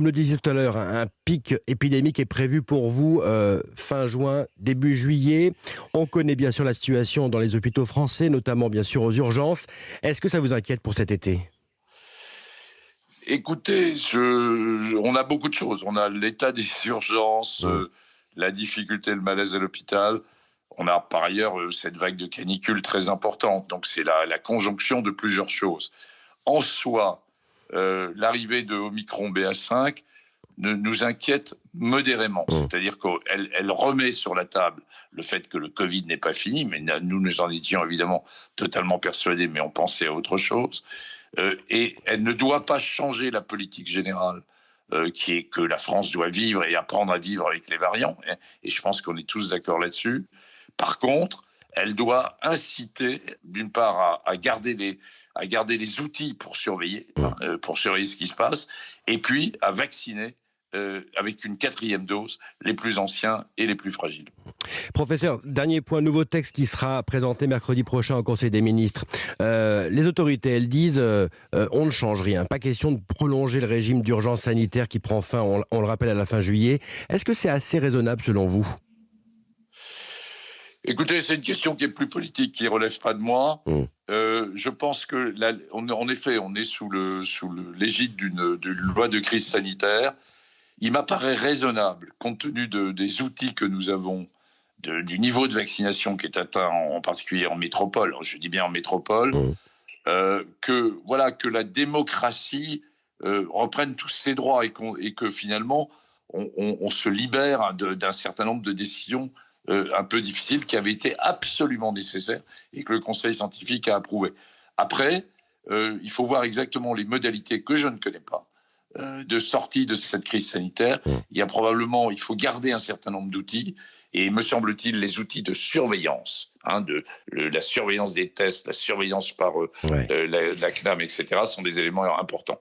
Vous me le disiez tout à l'heure, un pic épidémique est prévu pour vous fin juin, début juillet. On connaît bien sûr la situation dans les hôpitaux français, notamment bien sûr aux urgences. Est-ce que ça vous inquiète pour cet été? Écoutez, on a beaucoup de choses. On a l'état des urgences, Mmh. la difficulté, le malaise à l'hôpital. On a par ailleurs cette vague de canicule très importante. Donc c'est la conjonction de plusieurs choses. En soi, l'arrivée de Omicron BA5 nous inquiète modérément. Mmh. C'est-à-dire qu'elle remet sur la table le fait que le Covid n'est pas fini, mais nous en étions évidemment totalement persuadés, mais on pensait à autre chose. Et elle ne doit pas changer la politique générale, qui est que la France doit vivre et apprendre à vivre avec les variants. Et je pense qu'on est tous d'accord là-dessus. Par contre, elle doit inciter, d'une part, à garder les outils pour Mmh. pour surveiller ce qui se passe, et puis à vacciner avec une quatrième dose les plus anciens et les plus fragiles. Professeur, dernier point, nouveau texte qui sera présenté mercredi prochain au Conseil des ministres. Les autorités, elles disent on ne change rien. Pas question de prolonger le régime d'urgence sanitaire qui prend fin, on le rappelle, à la fin juillet. Est-ce que c'est assez raisonnable selon vous? Écoutez, c'est une question qui est plus politique, qui ne relève pas de moi. Mmh. Je pense que, en effet, on est sous l'égide d'une loi de crise sanitaire. Il m'apparaît raisonnable, compte tenu des outils que nous avons, du niveau de vaccination qui est atteint, en particulier en métropole, je dis bien en métropole, Mmh. que la démocratie reprenne tous ses droits et que finalement on se libère d'un certain nombre de décisions un peu difficiles qui avaient été absolument nécessaires et que le Conseil scientifique a approuvé. Après, il faut voir exactement les modalités que je ne connais pas de sortie de cette crise sanitaire. Mmh. Il faut garder un certain nombre d'outils, et me semble-t-il, les outils de surveillance, la surveillance des tests, la surveillance par Ouais. la CNAM, etc., sont des éléments importants.